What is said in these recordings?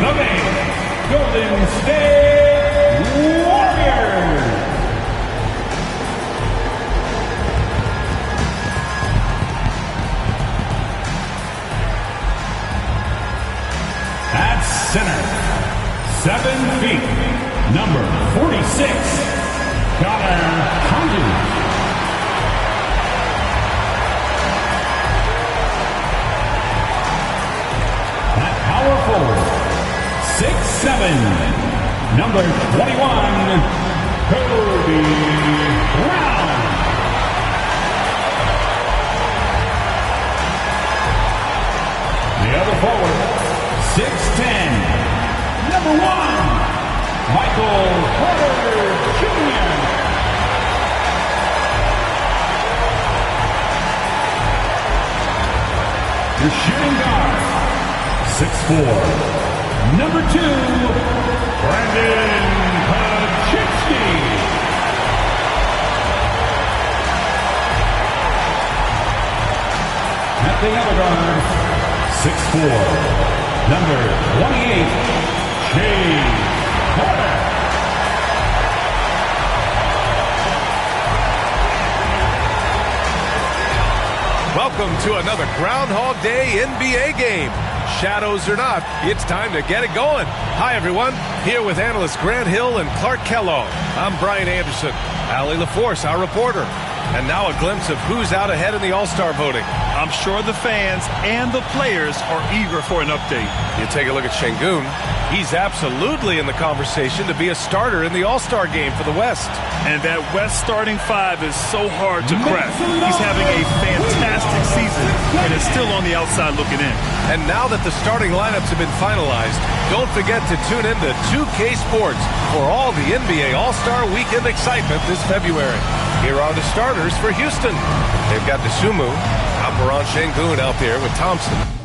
the main Golden State Warriors. At center, 7 feet, number 46, Connor Hodges. At power forward, 6'7", number 21, Kobe Brown. The other forward, 6'10", number 1, Michael Porter Jr. Your shooting guard, 6'4", number 2, Brandon Paczynski. At the other guard, 6'4", number 28, James Porter. Welcome to another Groundhog Day NBA game. Shadows or not, it's time to get it going. Hi, everyone. Here with analysts Grant Hill and Clark Kellogg. I'm Brian Anderson. Allie LaForce, our reporter. And now a glimpse of who's out ahead in the All-Star voting. I'm sure the fans and the players are eager for an update. You take a look at Şengün. He's absolutely in the conversation to be a starter in the All-Star game for the West. And that West starting five is so hard to crack. He's having a fantastic season and is still on the outside looking in. And now that the starting lineups have been finalized, don't forget to tune in to 2K Sports for all the NBA All-Star Weekend excitement this February. Here are the starters for Houston. They've got Dosunmu, Alperen Şengün out there with Thompson.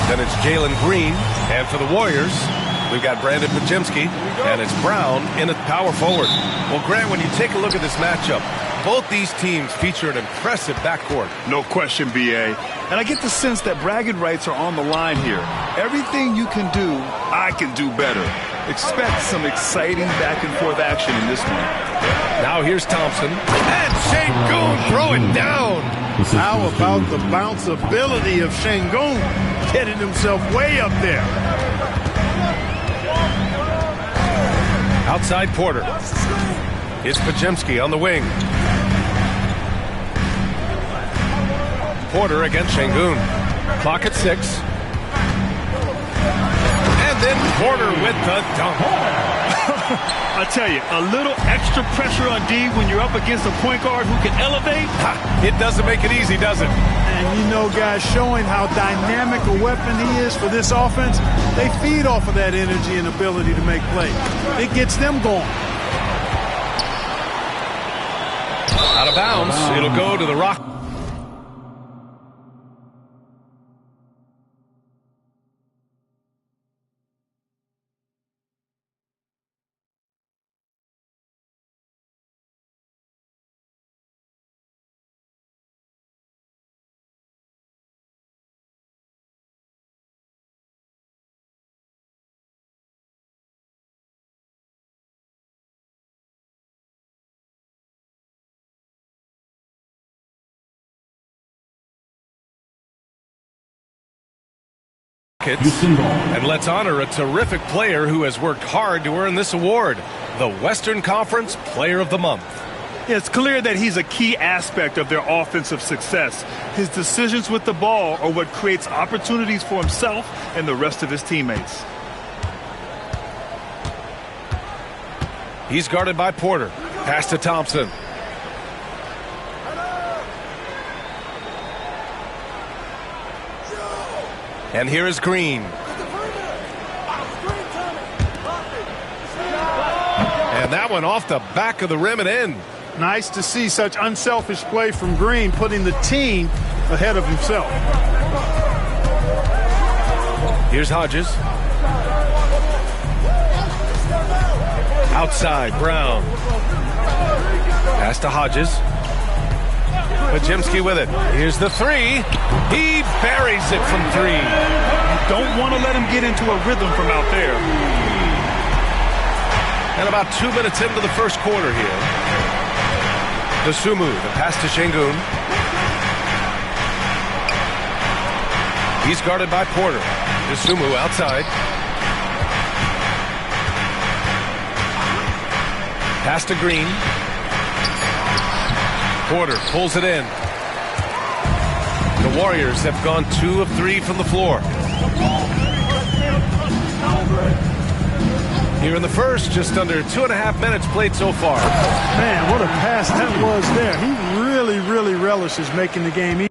Then it's Jalen Green, and for the Warriors, we've got Brandon Paczynski, and it's Brown in at power forward. Well, Grant, when you take a look at this matchup, both these teams feature an impressive backcourt. No question, B.A. And I get the sense that bragging rights are on the line here. Everything you can do, I can do better. Expect some exciting back-and-forth action in this one. Now here's Thompson, and Şengün throwing down. How about the bounceability of Şengün, getting himself way up there? Outside Porter. It's Paczynski on the wing. Porter against Şengün. Clock at 6. And then Porter with the dunk. I tell you, a little extra pressure on D when you're up against a point guard who can elevate. It doesn't make it easy, does it? And you know, guys, showing how dynamic a weapon he is for this offense, they feed off of that energy and ability to make plays. It gets them going. Out of bounds. It'll go to the Rock. And let's honor a terrific player who has worked hard to earn this award, the Western Conference Player of the Month. It's clear that he's a key aspect of their offensive success. His decisions with the ball are what creates opportunities for himself and the rest of his teammates. He's guarded by Porter. Pass to Thompson. And here is Green. And that one off the back of the rim and in. Nice to see such unselfish play from Green, putting the team ahead of himself. Here's Hodges. Outside, Brown. Pass to Hodges. Podziemski with it. Here's the three. He buries it from three. You don't want to let him get into a rhythm from out there. And about 2 minutes into the first quarter here. Dosunmu, the pass to Şengün. He's guarded by Porter. Dosunmu outside. Pass to Green. Porter pulls it in. The Warriors have gone 2 of 3 from the floor. Here in the first, just under 2.5 minutes played so far. Man, what a pass that was there. He really relishes making the game easy.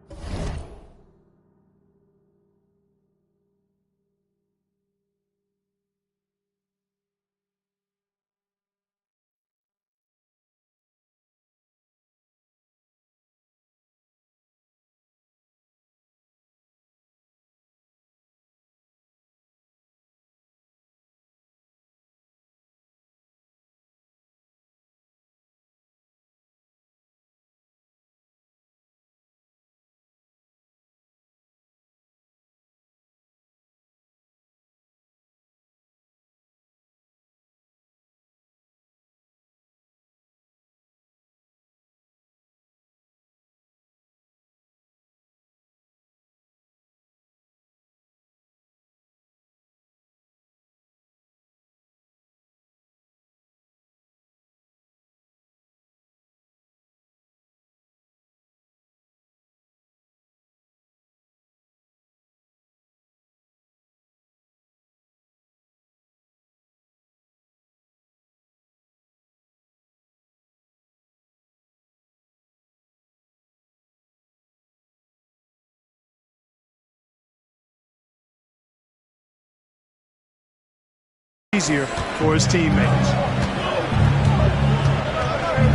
Easier for his teammates.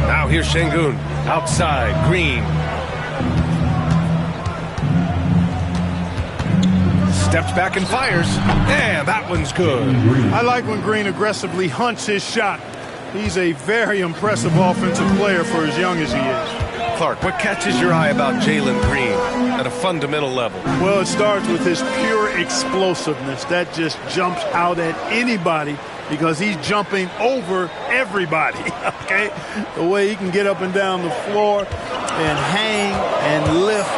Now here's Şengün. Outside, Green. Steps back and fires. And that one's good. I like when Green aggressively hunts his shot. He's a very impressive offensive player for as young as he is. Clark, what catches your eye about Jalen Green at a fundamental level? Well, it starts with his pure explosiveness. That just jumps out at anybody because he's jumping over everybody, okay? The way he can get up and down the floor and hang and lift,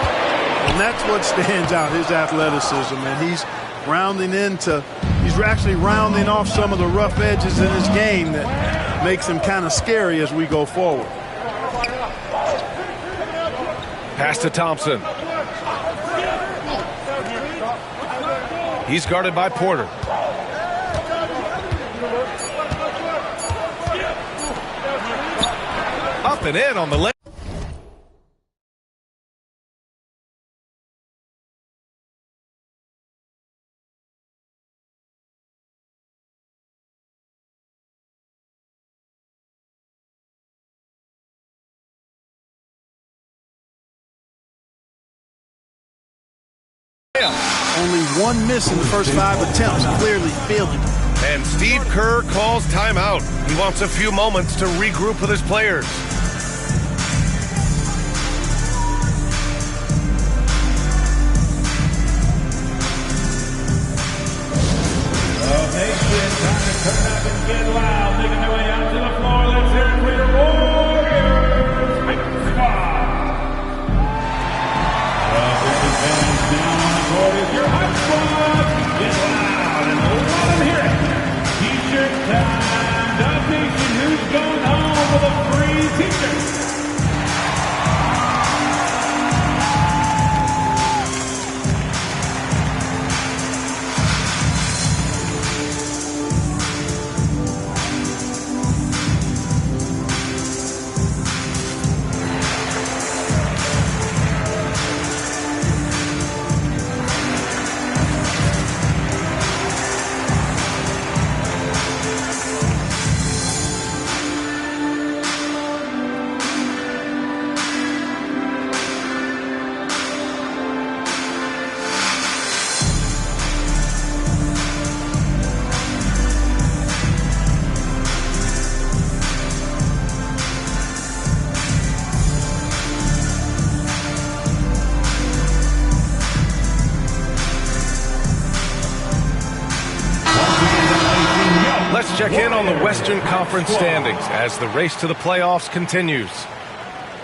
and that's what stands out, his athleticism. And he's actually rounding off some of the rough edges in his game that makes him kind of scary as we go forward. Pass to Thompson. He's guarded by Porter. Up and in on the left. Only one miss in the first 5 attempts, clearly failing. And Steve Kerr calls timeout. He wants a few moments to regroup with his players. Okay, kids, time to turn up and get loud. Making their way out to the floor. Let's hear it for your Warriors squad. Down on the court is your hot squad. Get loud and let them hear it. T-shirt time. Dub Nation, who's going home with a free T-shirt? check in on the Western Conference standings as the race to the playoffs continues.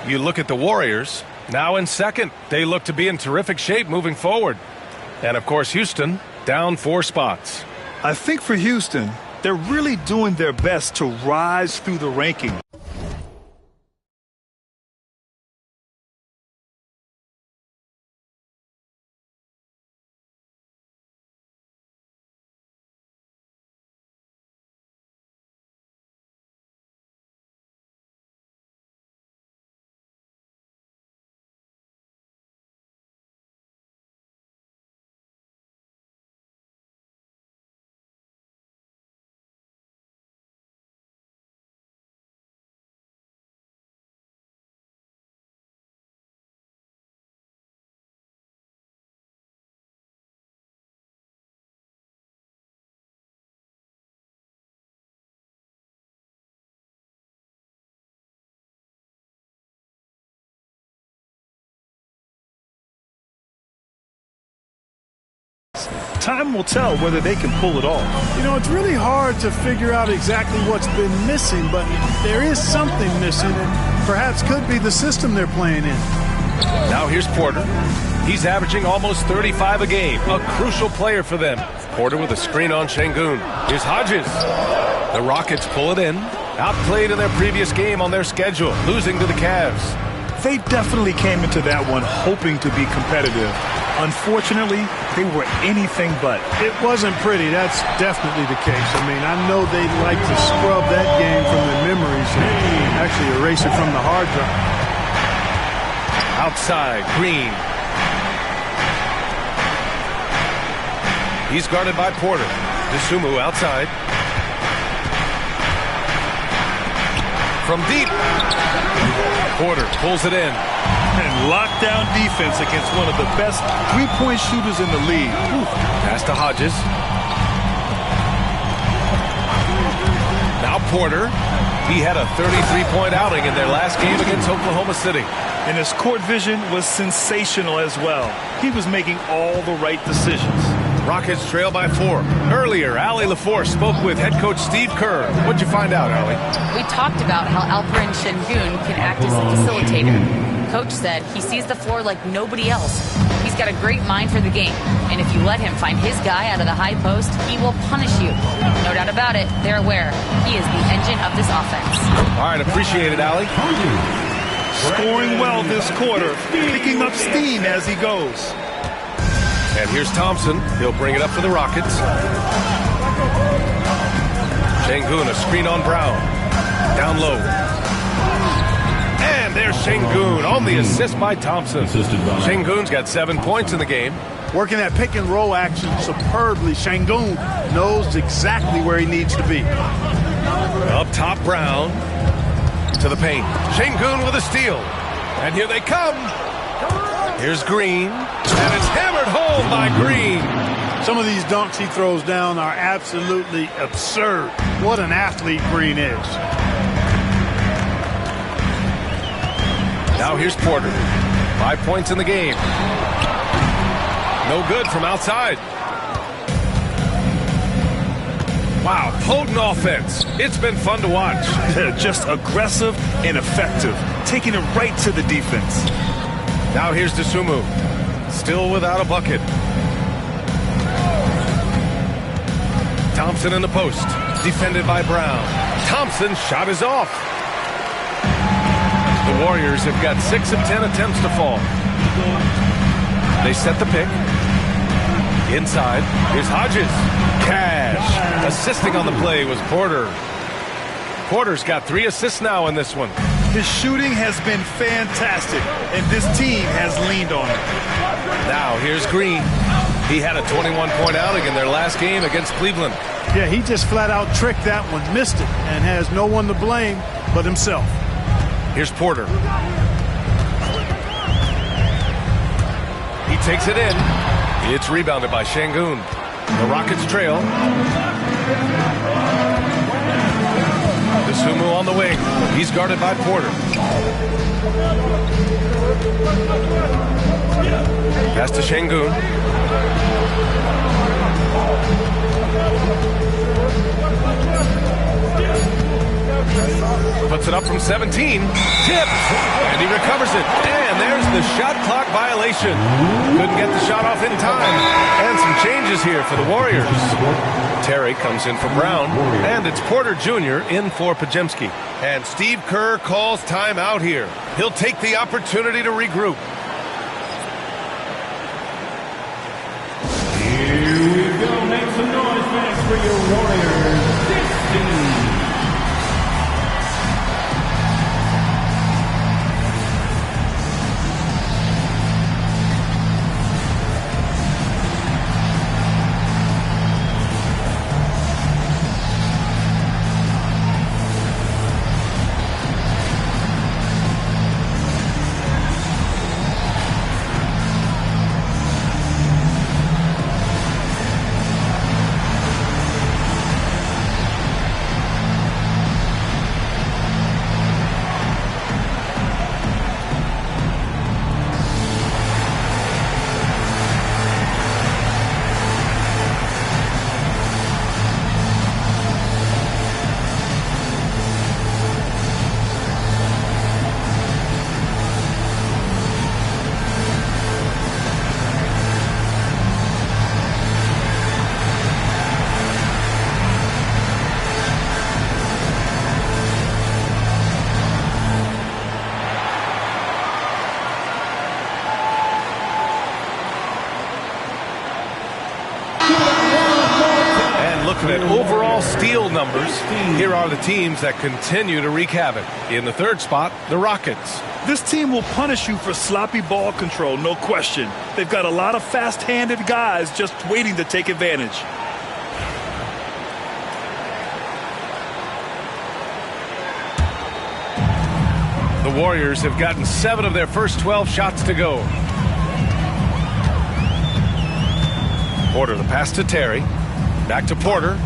You look at the Warriors, now in second. They look to be in terrific shape moving forward. And, of course, Houston down 4 spots. I think for Houston, they're really doing their best to rise through the ranking. Time will tell whether they can pull it off. You know, it's really hard to figure out exactly what's been missing, but there is something missing, and perhaps could be the system they're playing in. Now here's Porter. He's averaging almost 35 a game, a crucial player for them. Porter with a screen on Şengün. Here's Hodges. The Rockets pull it in. Outplayed in their previous game on their schedule, losing to the Cavs. They definitely came into that one hoping to be competitive. Unfortunately, they were anything but. It wasn't pretty. That's definitely the case. I mean, I know they'd like to scrub that game from their memories and actually erase it from the hard drive. Outside, Green. He's guarded by Porter. Dosunmu outside. From deep. Porter pulls it in. And lockdown defense against one of the best three-point shooters in the league. Pass to Hodges. Now Porter. He had a 33-point outing in their last game against Oklahoma City. And his court vision was sensational as well. He was making all the right decisions. Rockets trail by 4. Earlier, Allie LaForce spoke with head coach Steve Kerr. What'd you find out, Allie? We talked about how Alperen Şengün can act as a facilitator. Coach said he sees the floor like nobody else. He's got a great mind for the game, and if you let him find his guy out of the high post, he will punish you. No doubt about it, they're aware. He is the engine of this offense. All right, appreciate it, Allie. Scoring well this quarter, picking up steam as he goes. And here's Thompson. He'll bring it up for the Rockets. Şengün, a screen on Brown. Down low. And there's Şengün on the assist by Thompson. Şengün's got 7 points in the game. Working that pick and roll action superbly. Şengün knows exactly where he needs to be. Up top, Brown. To the paint. Şengün with a steal. And here they come. Here's Green. And it's hammered home by Green. Some of these dunks he throws down are absolutely absurd. What an athlete Green is. Now here's Porter. 5 points in the game. No good from outside. Wow, potent offense. It's been fun to watch. Just aggressive and effective, taking it right to the defense. Now here's Dosunmu. Still without a bucket. Thompson in the post. Defended by Brown. Thompson's shot is off. The Warriors have got 6 of 10 attempts to fall. They set the pick. Inside. Here's Hodges. Cash. Assisting on the play was Porter. Porter's got 3 assists now in this one. His shooting has been fantastic, and this team has leaned on it. Now here's Green. He had a 21-point outing in their last game against Cleveland. Yeah, he just flat out tricked that one, missed it, and has no one to blame but himself. Here's Porter. He takes it in. It's rebounded by Şengün. The Rockets trail. Dosunmu on the wing. He's guarded by Porter. Pass to Şengün. Puts it up from 17. Tipped. And he recovers it. And there's the shot clock violation. Couldn't get the shot off in time. And some changes here for the Warriors. Terry comes in for Brown. And it's Porter Jr. in for Podziemski. And Steve Kerr calls timeout here. He'll take the opportunity to regroup. Here we go. Make some noise, fans, for your Warriors. 16. Looking at overall steal numbers, here are the teams that continue to wreak havoc. In the third spot, the Rockets. This team will punish you for sloppy ball control, no question. They've got a lot of fast-handed guys just waiting to take advantage. The Warriors have gotten 7 of their first 12 shots to go. Porter, the pass to Terry. Back to Porter.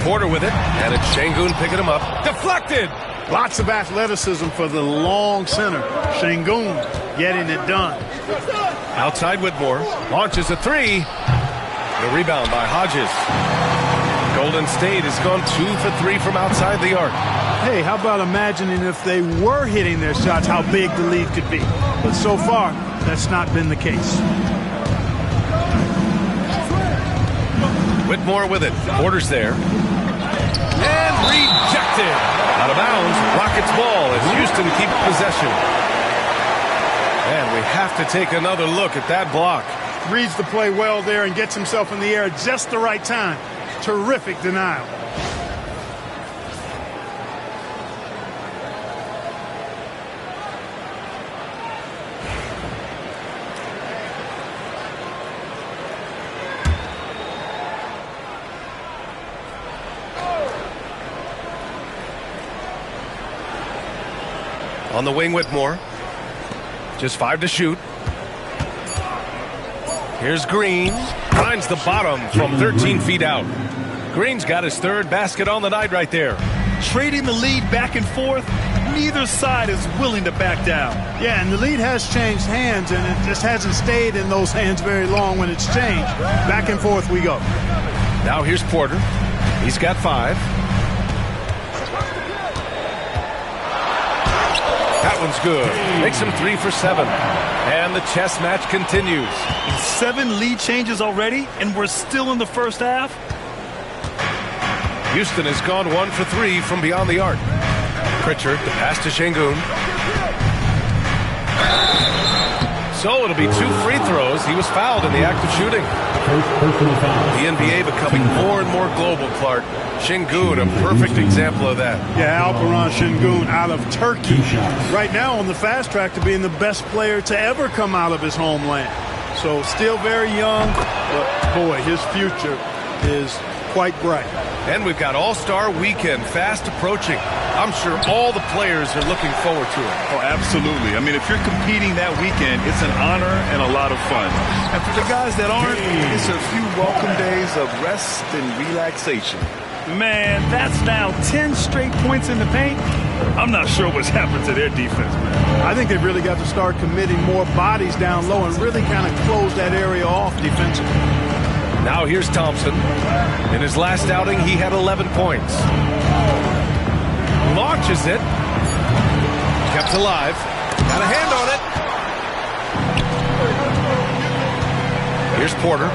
Porter with it, and it's Şengün picking him up. Deflected! Lots of athleticism for the long center. Şengün getting it done. Outside Whitmore. Launches a three. The rebound by Hodges. Golden State has gone 2 for 3 from outside the arc. Hey, how about imagining if they were hitting their shots, how big the lead could be. But so far, that's not been the case. Whitmore with it. Porter's there. And rejected. Out of bounds. Rockets ball as Houston keeps possession. And we have to take another look at that block. Reads the play well there and gets himself in the air at just the right time. Terrific denial. On the wing, Whitmore. Just 5 to shoot. Here's Green. Finds the bottom from 13 feet out. Green's got his 3rd basket on the night right there. Trading the lead back and forth, neither side is willing to back down. Yeah, and the lead has changed hands, and it just hasn't stayed in those hands very long when it's changed. Back and forth we go. Now here's Porter. He's got 5. That one's good. Makes him 3 for 7. And the chess match continues. 7 lead changes already, and we're still in the first half. Houston has gone 1 for 3 from beyond the arc. Pritchard, the pass to Şengün. So it'll be 2 free throws. He was fouled in the act of shooting. The NBA becoming more and more global, Clark. Şengün, a perfect example of that. Yeah, Alperen Şengün out of Turkey. Right now on the fast track to being the best player to ever come out of his homeland. So still very young, but boy, his future is quite bright. And we've got All-Star Weekend fast approaching. I'm sure all the players are looking forward to it. Oh, absolutely. I mean, if you're competing that weekend, it's an honor and a lot of fun. And for the guys that aren't, it's a few welcome days of rest and relaxation. Man, that's now 10 straight points in the paint. I'm not sure what's happened to their defense, man. I think they've really got to start committing more bodies down low and really kind of close that area off defensively. Now here's Thompson. In his last outing, he had 11 points. Launches it. Kept alive. Got a hand on it. Here's Porter.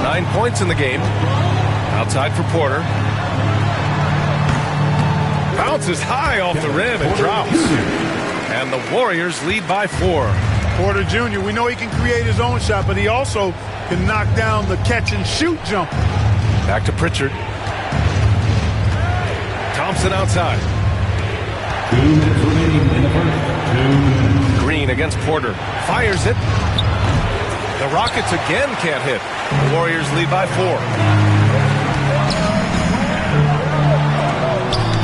9 points in the game. Outside for Porter. Bounces high off the rim and drops. And the Warriors lead by 4. Porter Jr., we know he can create his own shot, but he also can knock down the catch-and-shoot jumper. Back to Pritchard. Thompson outside. 2 minutes remaining in the first. 2. Green against Porter. Fires it. The Rockets again can't hit. The Warriors lead by 4.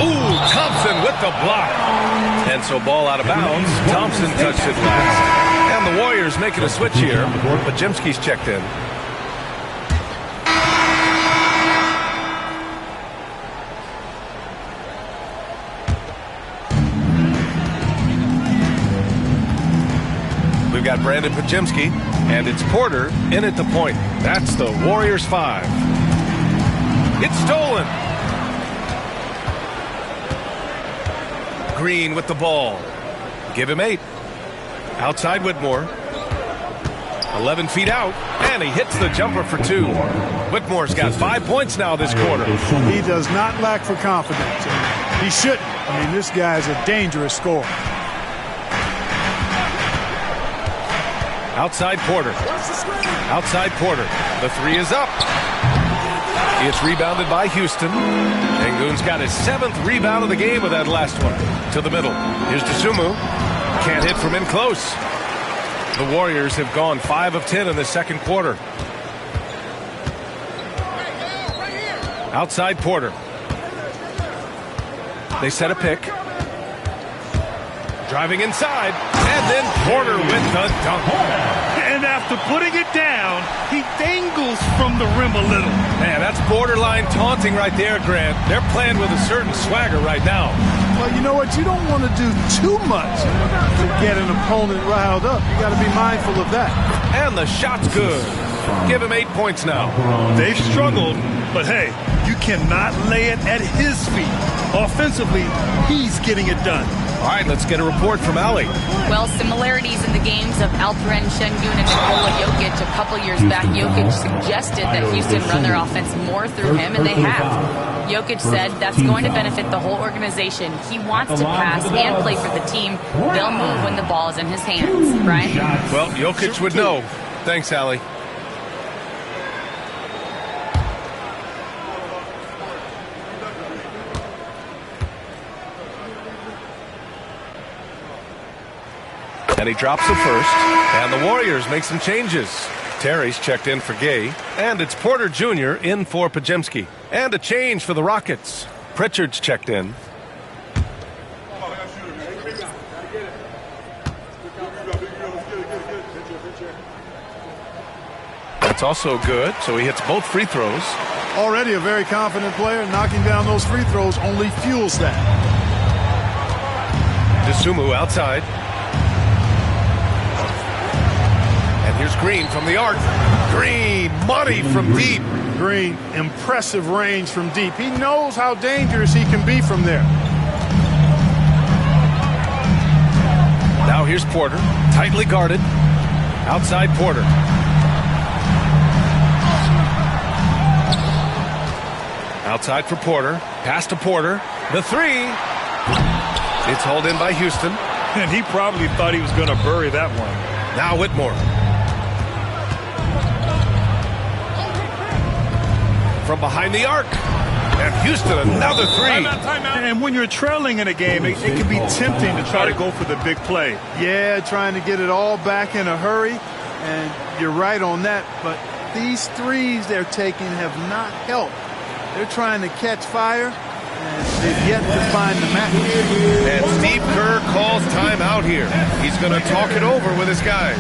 Ooh, Thompson with the block. And so ball out of bounds. Thompson touched it last. And the Warriors making a switch here. Podziemski's checked in. We've got Brandon Podziemski, and it's Porter in at the point. That's the Warriors 5. It's stolen. Green with the ball. Give him 8. Outside Whitmore. 11 feet out, and he hits the jumper for 2. Whitmore's got 5 points now this quarter. He does not lack for confidence. He shouldn't. I mean, this guy's a dangerous scorer. Outside Porter. Outside Porter. The 3 is up. It's rebounded by Houston. Sengun's got his 7th rebound of the game with that last one. To the middle. Here's Dosunmu. Can't hit from in close. The Warriors have gone 5 of 10 in the second quarter. Outside Porter. They set a pick. Driving inside. And then Porter with the dunk. And after putting it down, he dangles from the rim a little. Man, that's borderline taunting right there, Grant. They're playing with a certain swagger right now. Well, you know what? You don't want to do too much to get an opponent riled up. You got to be mindful of that. And the shot's good. Give him 8 points now. They've struggled, but hey, you cannot lay it at his feet. Offensively, he's getting it done. All right, let's get a report from Ali. Well, similarities in the games of Alperen Sengun and Nikola Jokic. A couple years back, Jokic suggested that Houston run their offense more through him, and they have. Jokic said that's going to benefit the whole organization. He wants to pass and play for the team. They'll move when the ball is in his hands. Brian? Well, Jokic would know. Thanks, Ali. And he drops the first, and the Warriors make some changes. Terry's checked in for Gay, and it's Porter Jr. in for Podziemski. And a change for the Rockets. Pritchard's checked in. That's also good, so he hits both free throws. Already a very confident player. Knocking down those free throws only fuels that. Dosunmu outside. Here's Green from the arc. Green, money from deep. Green, impressive range from deep. He knows how dangerous he can be from there. Now here's Porter, tightly guarded. Outside Porter. Outside for Porter. Pass to Porter. The 3. It's hauled in by Houston. And he probably thought he was going to bury that one. Now Whitmore. From behind the arc. And Houston, another 3. And when you're trailing in a game, it can be tempting to try to go for the big play. Yeah, trying to get it all back in a hurry. And you're right on that. But these threes they're taking have not helped. They're trying to catch fire, and they've yet to find the match. And Steve Kerr calls timeout here. He's going to talk it over with his guys.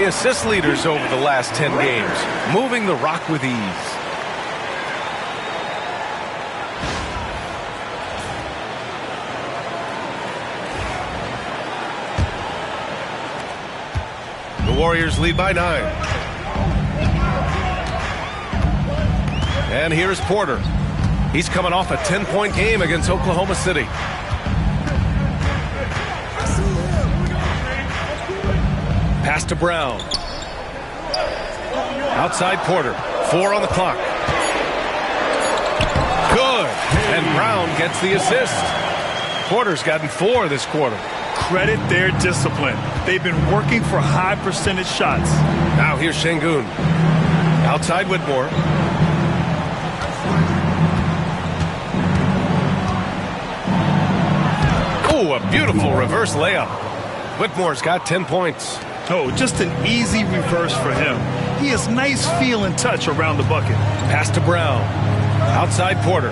assist leaders over the last 10 games, moving the rock with ease. The Warriors lead by 9. And here's Porter. He's coming off a 10-point game against Oklahoma City. Pass to Brown. Outside Porter. 4 on the clock. Good. And Brown gets the assist. Porter's gotten 4 this quarter. Credit their discipline. They've been working for high percentage shots. Now here's Şengün. Outside Whitmore. Oh, a beautiful reverse layup. Whitmore's got 10 points. Oh, just an easy reverse for him. He has nice feel and touch around the bucket. Pass to Brown. Outside Porter.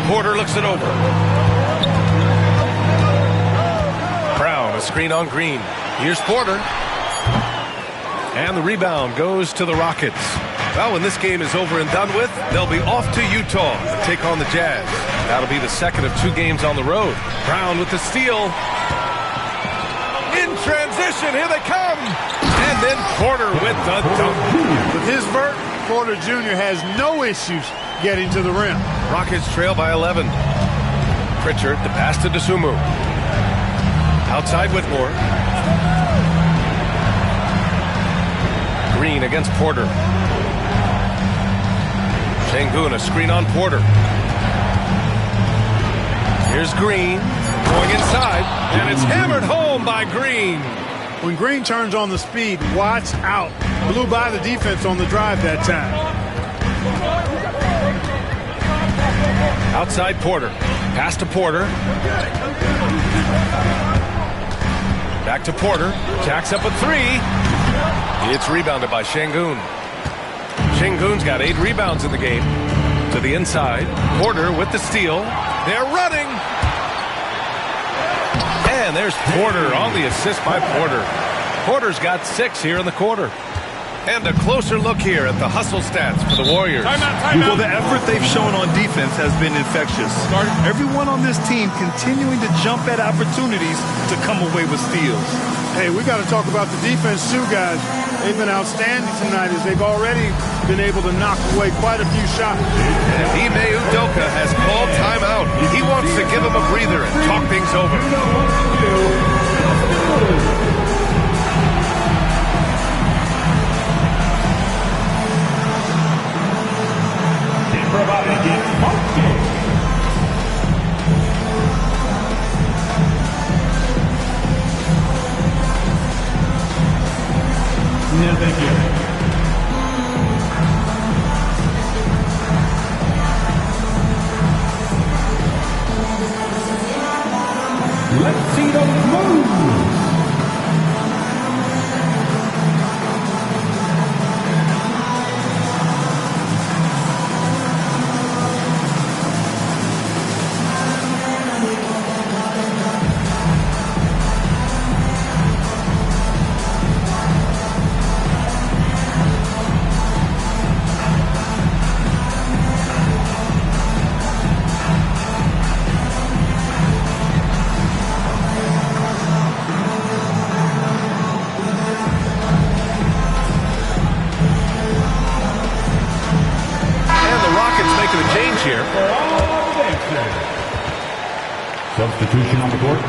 Porter looks it over. Brown, a screen on Green. Here's Porter. And the rebound goes to the Rockets. Well, when this game is over and done with, they'll be off to Utah to take on the Jazz. That'll be the second of 2 games on the road. Brown with the steal. In transition, here they come. And then Porter with the dunk. With his vert, Porter Jr. has no issues getting to the rim. Rockets trail by 11. Pritchard, the pass to Dosunmu. Outside Whitmore. Green against Porter. Şengün, a screen on Porter. Here's Green going inside, and it's hammered home by Green. When Green turns on the speed, watch out. Blew by the defense on the drive that time. Outside Porter. Pass to Porter. Back to Porter. Jacks up a 3. It's rebounded by Şengün. Şengün's got 8 rebounds in the game. To the inside. Porter with the steal. They're running. And there's Porter on the assist by Porter. Porter's got 6 here in the quarter. And a closer look here at the hustle stats for the Warriors. Well, the effort they've shown on defense has been infectious. Everyone on this team continuing to jump at opportunities to come away with steals. Hey, we got to talk about the defense too, guys. They've been outstanding tonight as they've already been able to knock away quite a few shots. And Ime Udoka has called timeout. He wants to give him a breather and talk things over. Yeah, thank you. Let's see those moves. Substitution on the court.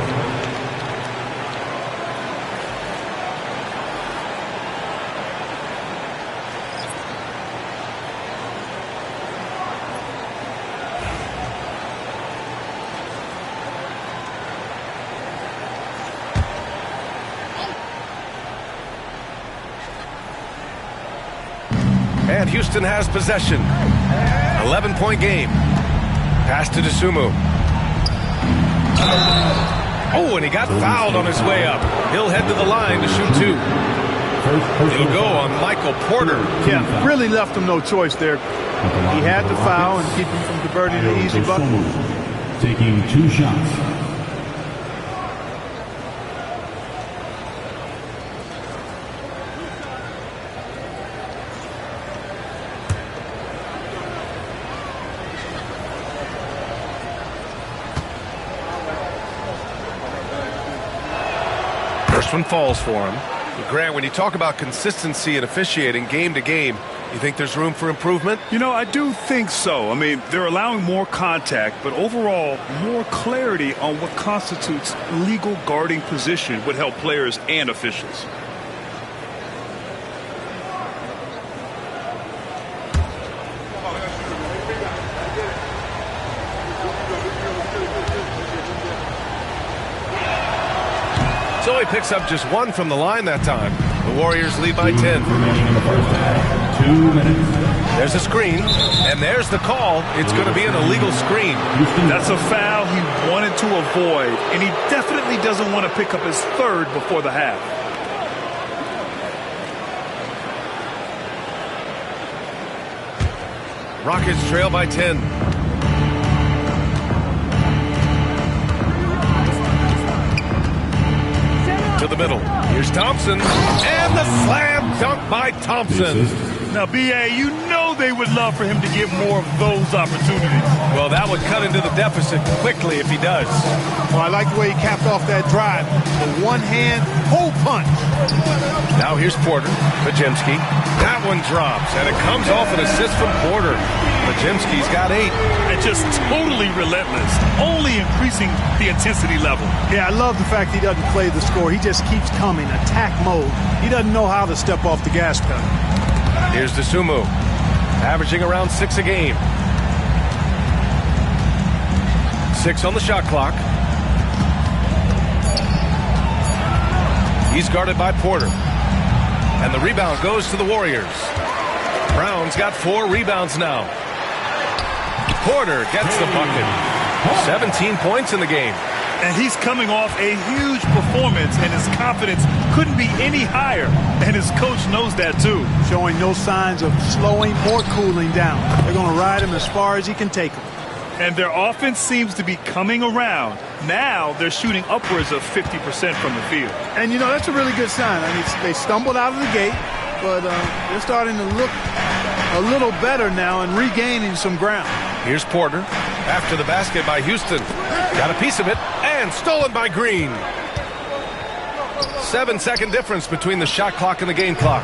And Houston has possession. 11-point game. Pass to Dosunmu. Oh, and he got fouled on his way up. He'll head to the line to shoot 2. It'll go on Michael Porter. Yeah, really left him no choice there. He had to foul and keep him from converting an easy bucket. taking 2 shots. First one falls for him. Grant, when you talk about consistency and officiating game to game, you think there's room for improvement? You know, I do think so. I mean, they're allowing more contact, but overall, more clarity on what constitutes legal guarding position would help players and officials. So he picks up just 1 from the line that time. The Warriors lead by 10. 2 minutes. There's a screen, and there's the call. It's going to be an illegal screen. That's a foul he wanted to avoid, and he definitely doesn't want to pick up his 3rd before the half. Rockets trail by 10. To the middle. Here's Thompson. And the slam dunk by Thompson. Now, B.A., you know they would love for him to get more of those opportunities. Well, that would cut into the deficit quickly if he does. Well, I like the way he capped off that drive. The one-hand hole punch. Now here's Porter. Podziemski. That one drops, and it comes off an assist from Porter. Podziemski's got 8. And just totally relentless, only increasing the intensity level. Yeah, I love the fact he doesn't play the score. He just keeps coming, attack mode. He doesn't know how to step off the gas pedal. Here's Dosunmu, averaging around 6 a game. 6 on the shot clock. He's guarded by Porter. And the rebound goes to the Warriors. Brown's got 4 rebounds now. Porter gets the bucket. 17 points in the game. And he's coming off a huge performance, and his confidence couldn't be any higher. And his coach knows that, too. Showing no signs of slowing or cooling down. They're going to ride him as far as he can take him. And their offense seems to be coming around. Now they're shooting upwards of 50% from the field. And, you know, that's a really good sign. I mean, they stumbled out of the gate, but they're starting to look a little better now and regaining some ground. Here's Porter. After the basket by Houston. Got a piece of it, and stolen by Green. 7-second difference between the shot clock and the game clock.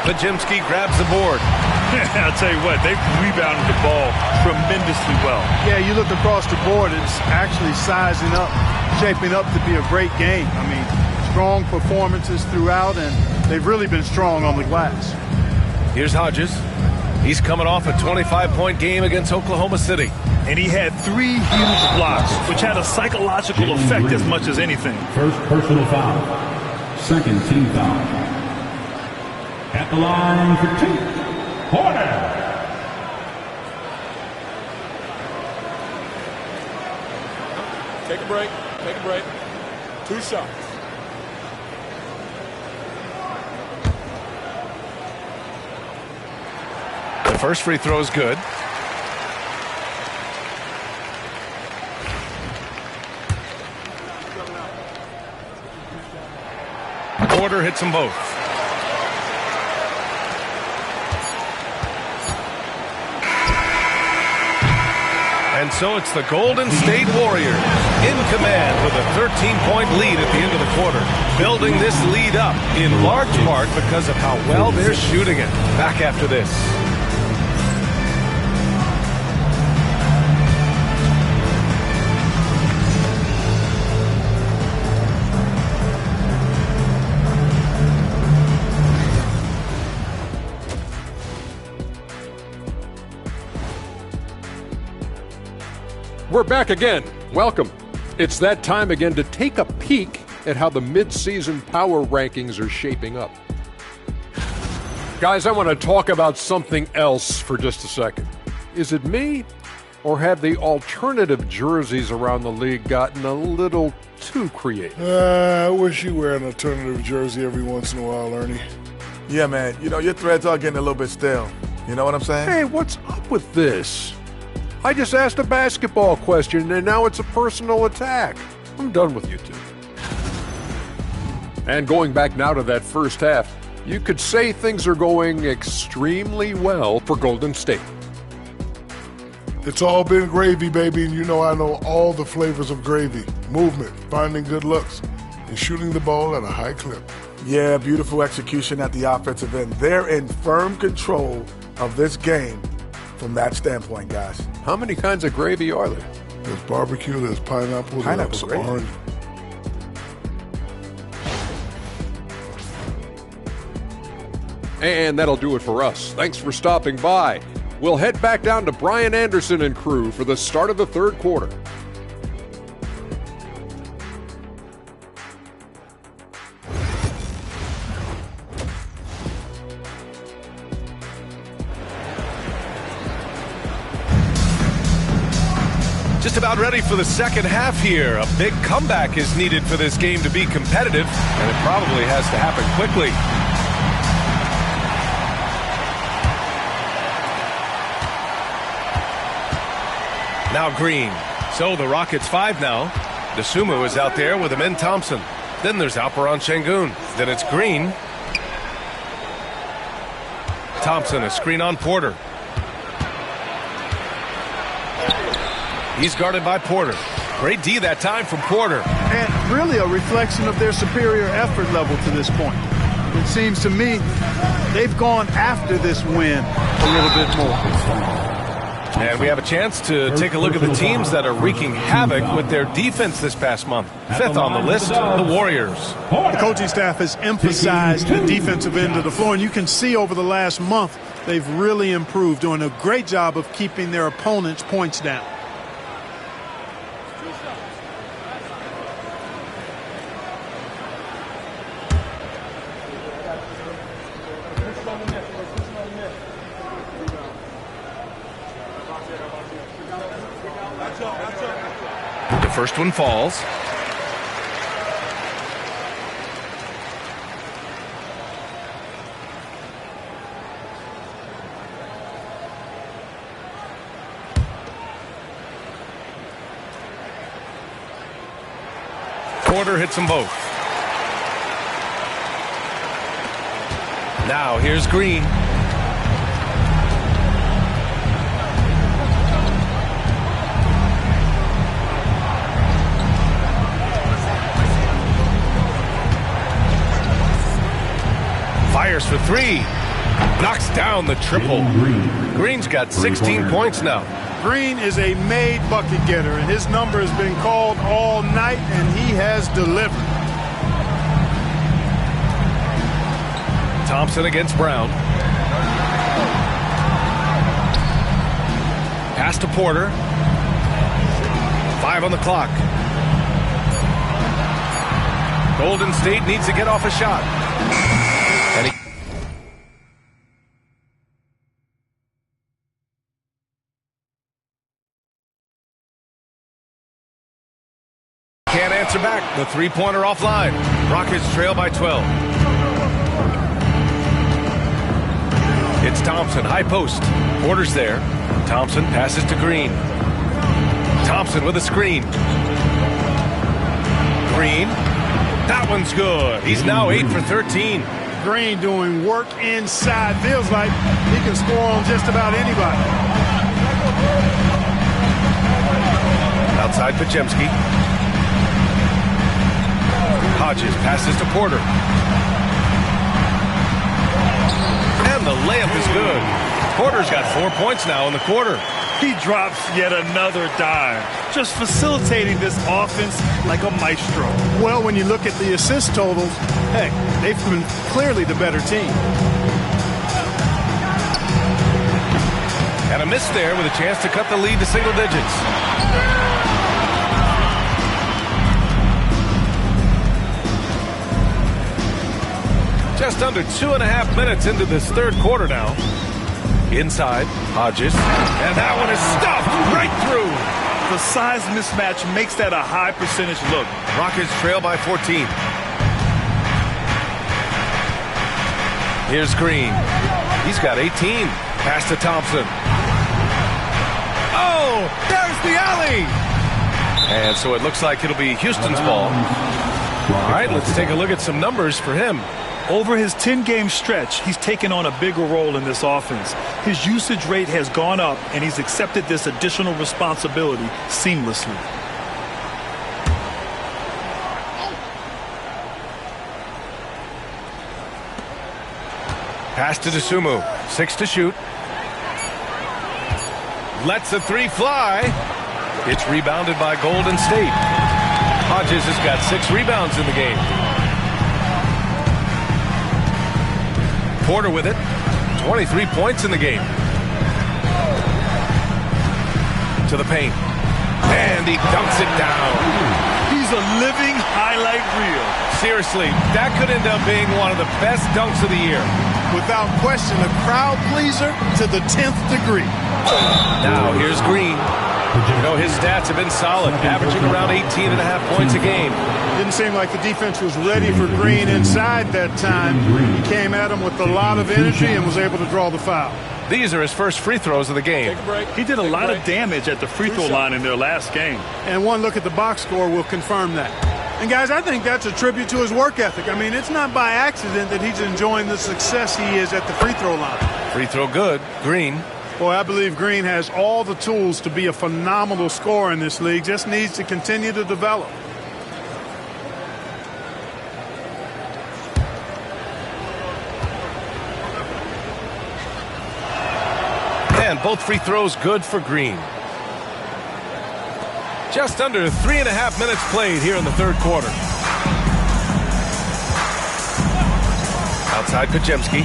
Podziemski grabs the board. I'll tell you what, they've rebounded the ball tremendously well. Yeah, you look across the board, it's actually sizing up, shaping up to be a great game. I mean, strong performances throughout, and they've really been strong on the glass. Here's Hodges. He's coming off a 25-point game against Oklahoma City. And he had 3 huge blocks, which had a psychological effect as much as anything. First personal foul. Second team foul. At the line for 2. Porter. Take a break. Take a break. 2 shots. The first free throw is good. Porter hits them both. And so it's the Golden State Warriors in command with a 13-point lead at the end of the quarter. Building this lead up in large part because of how well they're shooting it. Back after this. We're back again. Welcome. It's that time again to take a peek at how the mid-season power rankings are shaping up. Guys, I want to talk about something else for just a second. Is it me, or have the alternative jerseys around the league gotten a little too creative? I wish you wear an alternative jersey every once in a while, Ernie. Yeah, man. You know, your threads are getting a little bit stale. You know what I'm saying? Hey, what's up with this? I just asked a basketball question, and now it's a personal attack. I'm done with you two. And going back now to that first half, you could say things are going extremely well for Golden State. It's all been gravy, baby, and you know I know all the flavors of gravy. Movement, finding good looks, and shooting the ball at a high clip. Yeah, beautiful execution at the offensive end. They're in firm control of this game from that standpoint, guys. How many kinds of gravy are there? There's barbecue, there's pineapple, Pineapple there's gravy. orange. And that'll do it for us. Thanks for stopping by. We'll head back down to Brian Anderson and crew for the start of the third quarter. Just about ready for the second half here. A big comeback is needed for this game to be competitive, and it probably has to happen quickly. Now Green. So the Rockets 5 now. Dosunmu is out there with Amen Thompson. Then there's Alperen Şengün. Then it's Green. Thompson, a screen on Porter. He's guarded by Porter. Great D that time from Porter. And really a reflection of their superior effort level to this point. It seems to me they've gone after this win a little bit more. And we have a chance to take a look at the teams that are wreaking havoc with their defense this past month. Fifth on the list, the Warriors. The coaching staff has emphasized the defensive end of the floor, and you can see over the last month they've really improved, doing a great job of keeping their opponents' points down. The first one falls. Porter hits them both. Now here's Green. Fires for three. Knocks down the triple. Green's got 16 points now. Green is a made bucket getter, and his number has been called all night, and he has delivered. Thompson against Brown. Pass to Porter. 5 on the clock. Golden State needs to get off a shot. And he can't answer back. The three-pointer offline. Rockets trail by 12. It's Thompson, high post. Porter's there. Thompson passes to Green. Thompson with a screen. Green. That one's good. He's now 8 for 13. Green doing work inside. Feels like he can score on just about anybody. Outside Podziemski. Hodges passes to Porter. And the layup is good. Porter's got 4 points now in the quarter. He drops yet another dime, just facilitating this offense like a maestro. Well, when you look at the assist totals, heck, they've been clearly the better team. And a miss there with a chance to cut the lead to single digits. Just under 2.5 minutes into this third quarter now. Inside, Hodges. And that one is stuffed right through. The size mismatch makes that a high percentage look. Rockets trail by 14. Here's Green. He's got 18. Pass to Thompson. Oh, there's the alley. And so it looks like it'll be Houston's ball. All right, let's take a look at some numbers for him. Over his 10-game stretch, he's taken on a bigger role in this offense. His usage rate has gone up, and he's accepted this additional responsibility seamlessly. Pass to Dosunmu. 6 to shoot. Lets the 3 fly. It's rebounded by Golden State. Hodges has got 6 rebounds in the game. Porter with it. 23 points in the game. To the paint. And he dunks it down. He's a living highlight reel. Seriously, that could end up being one of the best dunks of the year. Without question, a crowd pleaser to the 10th degree. Now here's Green. You know, his stats have been solid, averaging around 18.5 points a game. Didn't seem like the defense was ready for Green inside that time. He came at him with a lot of energy and was able to draw the foul. These are his first free throws of the game. He did a lot of damage at the free throw line in their last game. And one look at the box score will confirm that. And, guys, I think that's a tribute to his work ethic. I mean, it's not by accident that he's enjoying the success he is at the free throw line. Free throw good. Green. Boy, I believe Green has all the tools to be a phenomenal scorer in this league. Just needs to continue to develop. And both free throws good for Green. Just under 3.5 minutes played here in the third quarter. Outside Podziemski.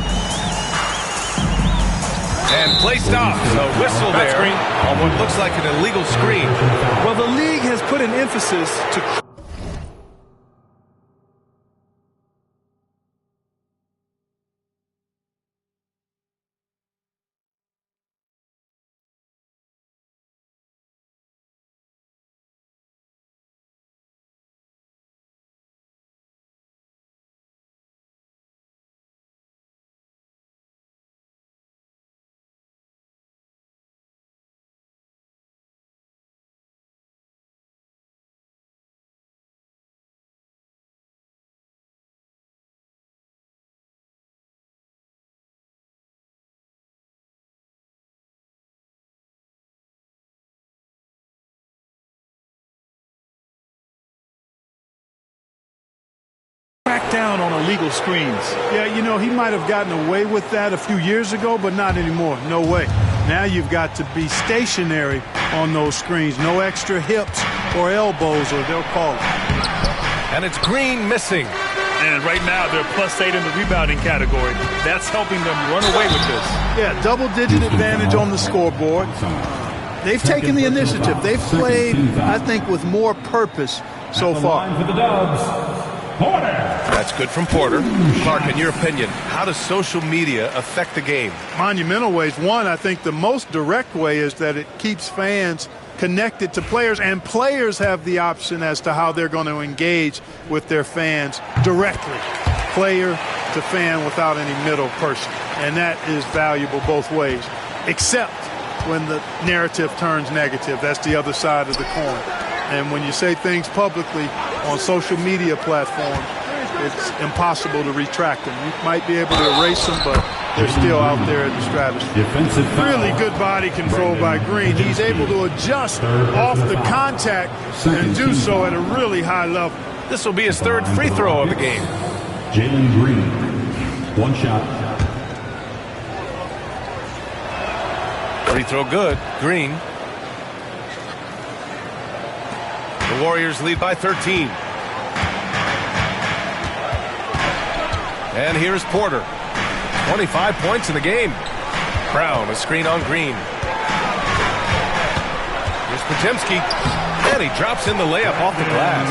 And play stops. A whistle there on what looks like an illegal screen. Well, the league has put an emphasis to... crack down on illegal screens. Yeah, you know, he might have gotten away with that a few years ago, but not anymore. No way. Now you've got to be stationary on those screens. No extra hips or elbows, or they'll call it. And it's Green missing. And right now they're +8 in the rebounding category. That's helping them run away with this. Yeah, double-digit advantage on the scoreboard. They've taken the initiative. They've played, I think, with more purpose so far. For the Dubs, Porter. That's good from Porter. Clark, in your opinion, how does social media affect the game? Monumental ways. One, I think the most direct way is that it keeps fans connected to players, and players have the option as to how they're going to engage with their fans directly, player to fan, without any middle person. And that is valuable both ways, except when the narrative turns negative. That's the other side of the coin. And when you say things publicly on social media platforms, it's impossible to retract them. You might be able to erase them, but they're still out there in the stratosphere. Really good body control by Green. He's able to adjust off the contact and do so at a really high level. This will be his third free throw of the game. Jalen Green, one shot. Free throw good. Green. The Warriors lead by 13. And here's Porter. 25 points in the game. Brown, a screen on Green. Here's Podziemski. And he drops in the layup off the glass.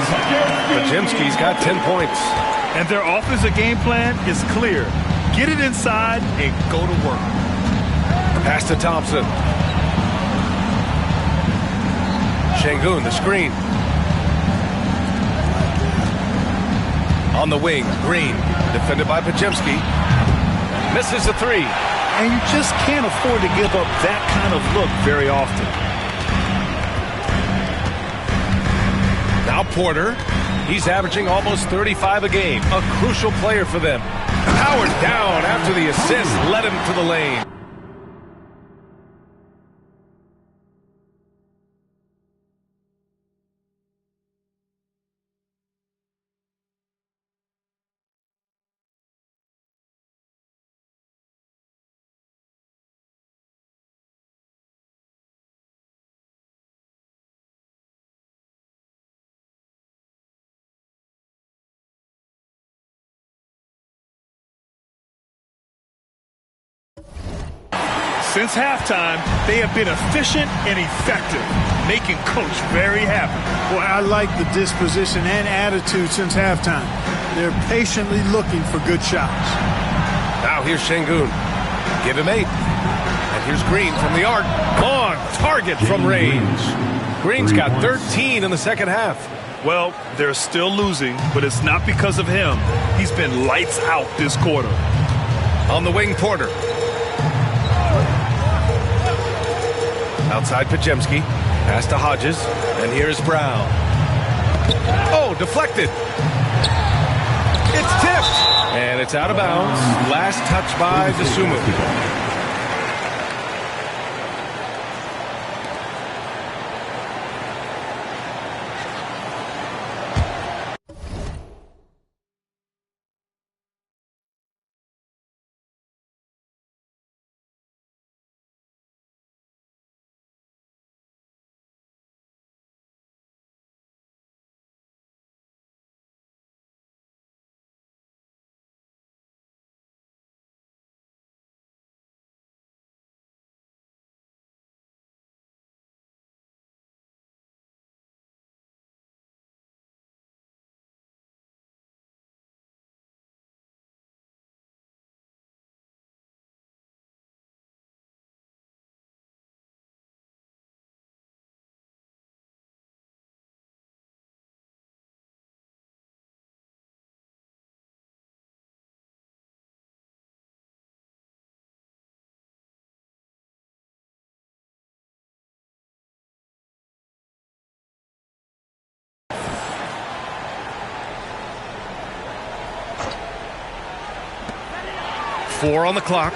Podziemski's got 10 points. And their offensive game plan is clear. Get it inside and go to work. Pass to Thompson. Şengün, the screen. On the wing, Green, defended by Podziemski. Misses the three. And you just can't afford to give up that kind of look very often. Porter. He's averaging almost 35 a game. A crucial player for them. Powered down after the assist led him to the lane. Since halftime, they have been efficient and effective, making Coach very happy. Boy, I like the disposition and attitude since halftime. They're patiently looking for good shots. Now here's Şengün. Give him 8. And here's Green from the arc. Long target from range. Green's got 13 in the second half. Well, they're still losing, but it's not because of him. He's been lights out this quarter. On the wing, Porter. Outside Podziemski. Pass to Hodges. And here's Brown. Oh, deflected. It's tipped. And it's out of bounds. Last touch by Dosunmu. Four on the clock.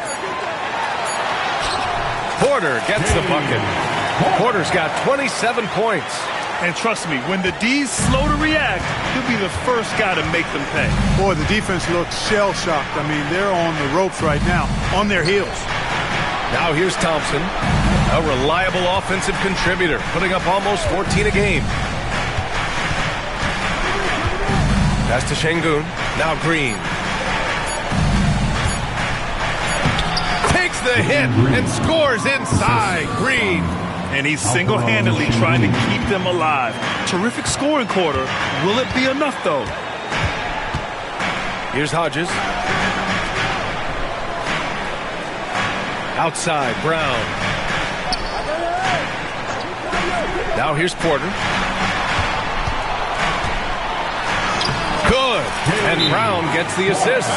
Porter gets the bucket. Porter's got 27 points. And trust me, when the D's slow to react, he'll be the first guy to make them pay. Boy, the defense looks shell-shocked. I mean, they're on the ropes right now, on their heels. Now here's Thompson, a reliable offensive contributor, putting up almost 14 a game. Pass to Şengün. Now Green. The hit and scores inside. Green. And he's single-handedly trying to keep them alive. Terrific scoring quarter. Will it be enough, though? Here's Hodges. Outside, Brown. Now here's Porter. Good. And Brown gets the assist.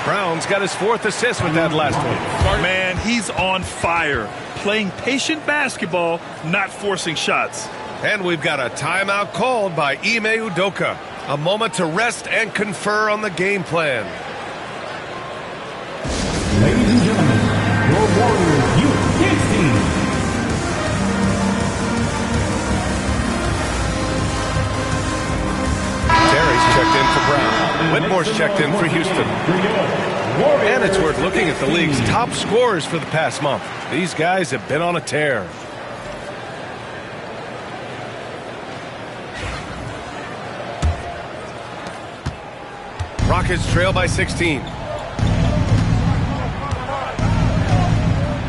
Brown's got his 4th assist with that last one. Man, he's on fire. Playing patient basketball, not forcing shots. And we've got a timeout called by Ime Udoka. A moment to rest and confer on the game plan. Ladies and gentlemen, your Warriors Youth Kids team. Checked in for Brown. Whitmore's checked in for Houston. And it's worth looking at the league's top scorers for the past month. These guys have been on a tear. Rockets trail by 16.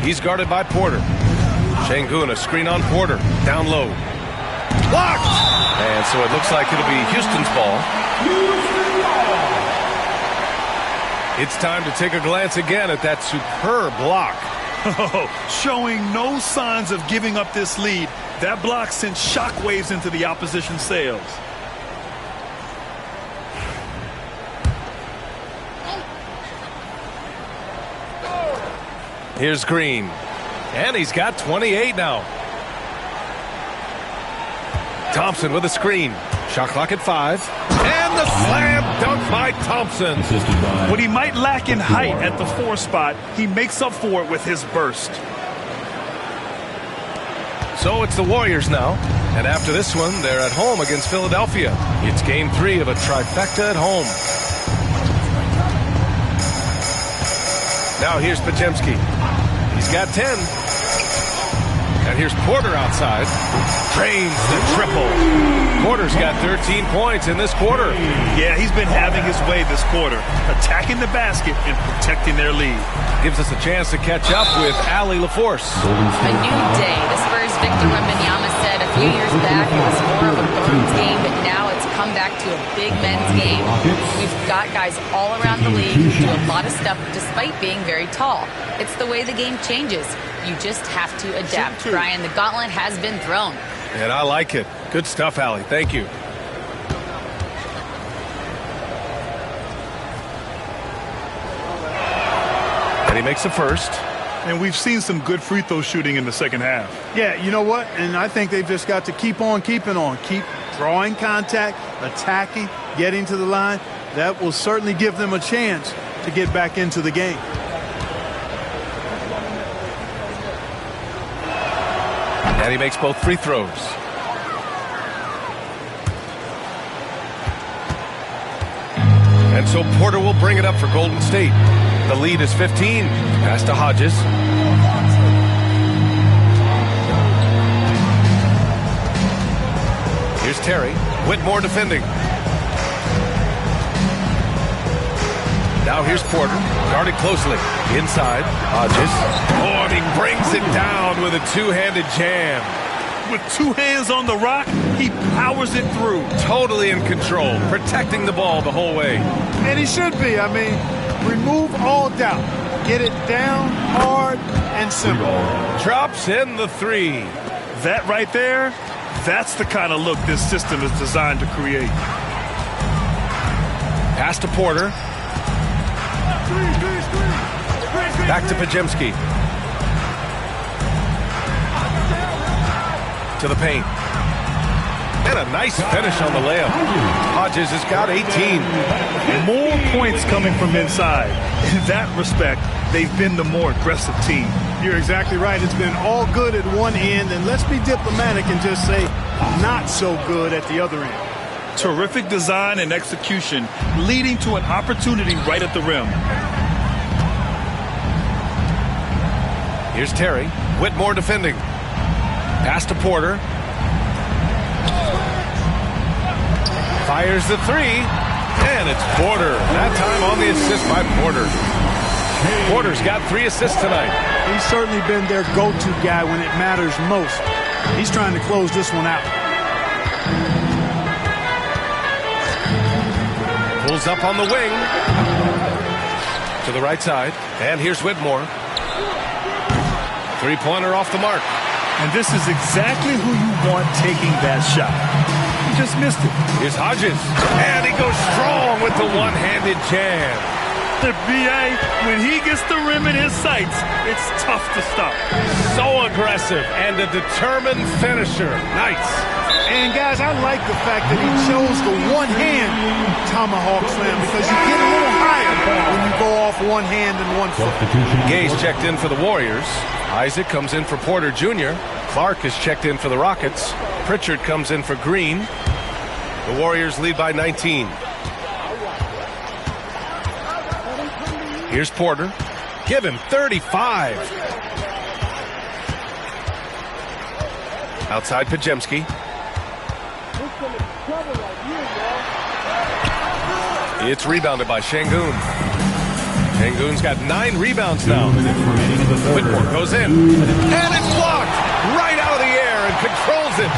He's guarded by Porter. Şengün, a screen on Porter. Down low. Blocked! And so it looks like it'll be Houston's ball. It's time to take a glance again at that superb block. Showing no signs of giving up this lead. That block sent shockwaves into the opposition sails. Here's Green. And he's got 28 now. Thompson with a screen. Shot clock at 5. And the slam dunk by Thompson. Assisted by What he might lack in height at the 4 spot, he makes up for it with his burst. So it's the Warriors now. And after this one, they're at home against Philadelphia. It's game 3 of a trifecta at home. Now here's Podziemski. He's got 10. And here's Porter outside. Drains the triple. Porter's got 13 points in this quarter. Yeah, he's been having his way this quarter, attacking the basket and protecting their lead. Gives us a chance to catch up with Allie LaForce. A new day. The Spurs' Victor Wembanyama said a few years back it was more of a Burns game, but now it's come back to a big men's game. We've got guys all around the league who do a lot of stuff despite being very tall. It's the way the game changes. You just have to adapt. Brian, the gauntlet has been thrown. And I like it. Good stuff, Allie. Thank you. And he makes the first. And we've seen some good free throw shooting in the second half. Yeah, you know what? And I think they've just got to keep on keeping on. Keep drawing contact, attacking, getting to the line. That will certainly give them a chance to get back into the game. And he makes both free throws. And so Porter will bring it up for Golden State. The lead is 15. Pass to Hodges. Here's Terry. Whitmore defending. Now here's Porter. Guarded closely. Inside. Hodges. Oh, and he brings it down with a two-handed jam. With 2 hands on the rock, he powers it through. Totally in control. Protecting the ball the whole way. And he should be. I mean, remove all doubt. Get it down, hard, and simple. Drops in the 3. That right there, that's the kind of look this system is designed to create. Pass to Porter. Back to Podziemski. To the paint. And a nice finish on the layup. Hodges has got 18. More points coming from inside. In that respect, they've been the more aggressive team. You're exactly right. It's been all good at one end, and let's be diplomatic and just say not so good at the other end. Terrific design and execution, leading to an opportunity right at the rim. Here's Terry. Whitmore defending. Pass to Porter. Fires the 3. And it's Porter. That time on the assist by Porter. Porter's got 3 assists tonight. He's certainly been their go-to guy when it matters most. He's trying to close this one out. Pulls up on the wing. To the right side. And here's Whitmore. Three-pointer off the mark. And this is exactly who you want taking that shot. He just missed it. Here's Hodges. And he goes strong with the one-handed jam. The BA, when he gets the rim in his sights, it's tough to stop. So aggressive and a determined finisher. Nice. And, guys, I like the fact that he chose the one-hand tomahawk slam because you get a little higher when you go off one hand and one foot. Gay's checked in for the Warriors. Isaac comes in for Porter Jr. Clark is checked in for the Rockets. Pritchard comes in for Green. The Warriors lead by 19. Here's Porter. Give him 35. Outside Podziemski. It's rebounded by Şengün. Şengün's got 9 rebounds now. Whitmore goes in. And it's blocked right out of the air and controls it.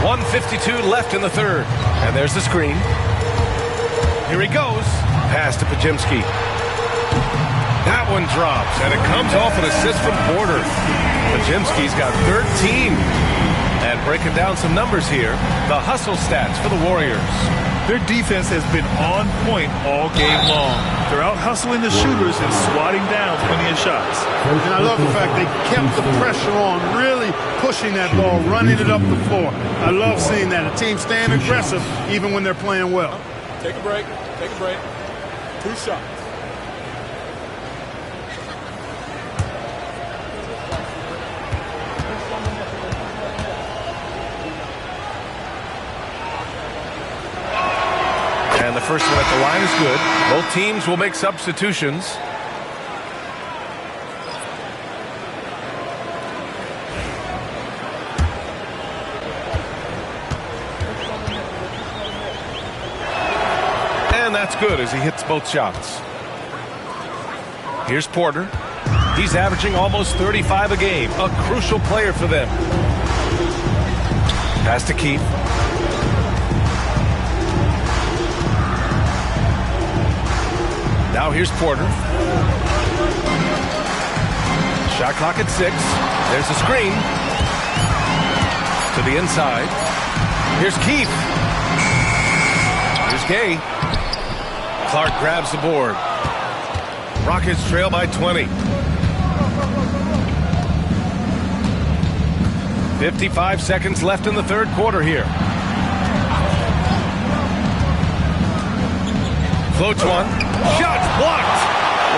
1:52 left in the third. And there's the screen. Here he goes. Pass to Podziemski. That one drops, and it comes off an assist from Porter. Podziemski's got 13. And breaking down some numbers here, the hustle stats for the Warriors. Their defense has been on point all game long. They're out hustling the shooters and swatting down plenty of shots. And I love the fact they kept the pressure on, really pushing that ball, running it up the floor. I love seeing that. A team staying aggressive even when they're playing well. Take a break. Take a break. 2 shots. And the first one at the line is good. Both teams will make substitutions. And that's good as he hits both shots. Here's Porter. He's averaging almost 35 a game. A crucial player for them. Pass to Keith. Now here's Porter. Shot clock at 6. There's a screen. To the inside. Here's Keith. Here's Gay. Clark grabs the board. Rockets trail by 20. 55 seconds left in the third quarter here. Floats one. Shots blocked.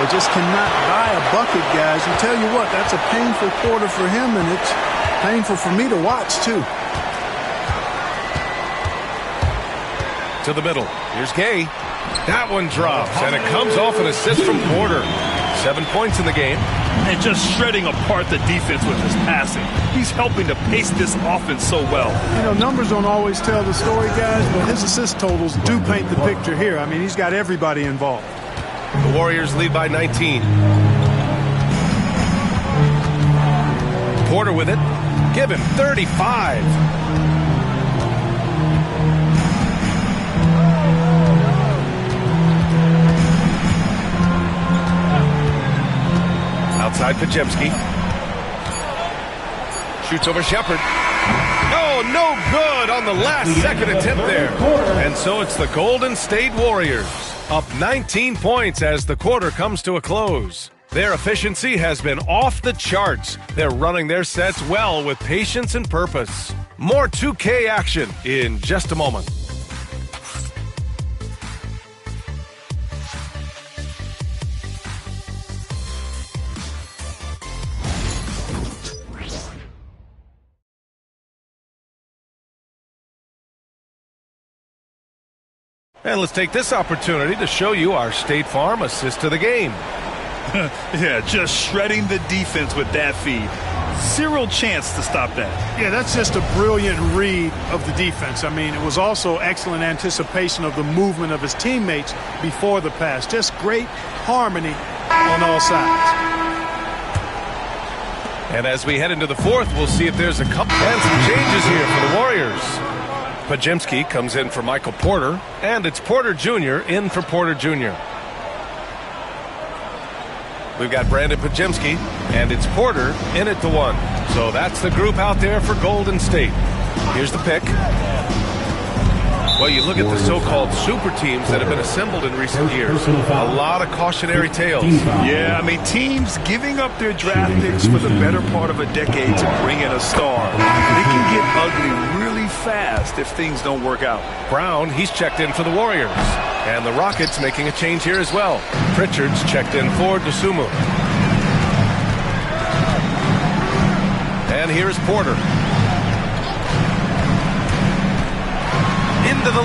They just cannot buy a bucket, guys. And tell you what, that's a painful quarter for him, and it's painful for me to watch, too. To the middle. Here's Gay. That one drops, and it comes off an assist from Porter. 7 points in the game. And just shredding apart the defense with his passing. He's helping to pace this offense so well. You know, numbers don't always tell the story, guys, but his assist totals do paint the picture here. I mean, he's got everybody involved. The Warriors lead by 19. Porter with it. Give him 35. Outside Podziemski. Shoots over Shepherd. Oh, no good on the last second attempt there. And so it's the Golden State Warriors up 19 points as the quarter comes to a close. Their efficiency has been off the charts. They're running their sets well with patience and purpose. More 2K action in just a moment. And let's take this opportunity to show you our State Farm assist to the game. Yeah, just shredding the defense with that feed. Zero chance to stop that. Yeah, that's just a brilliant read of the defense. I mean, it was also excellent anticipation of the movement of his teammates before the pass. Just great harmony on all sides. And as we head into the fourth, we'll see if there's a couple and some changes here for the Warriors. Podziemski comes in for Michael Porter, and it's Porter Jr. in for Porter Jr. We've got Brandon Podziemski, and it's Porter in at the 1. So that's the group out there for Golden State. Here's the pick. Well, you look at the so-called super teams that have been assembled in recent years. A lot of cautionary tales. Yeah, I mean, teams giving up their draft picks for the better part of a decade to bring in a star. It can get ugly really fast if things don't work out. Brown, he's checked in for the Warriors. And the Rockets making a change here as well. Pritchard's checked in for Dosunmu. And here's Porter. Into the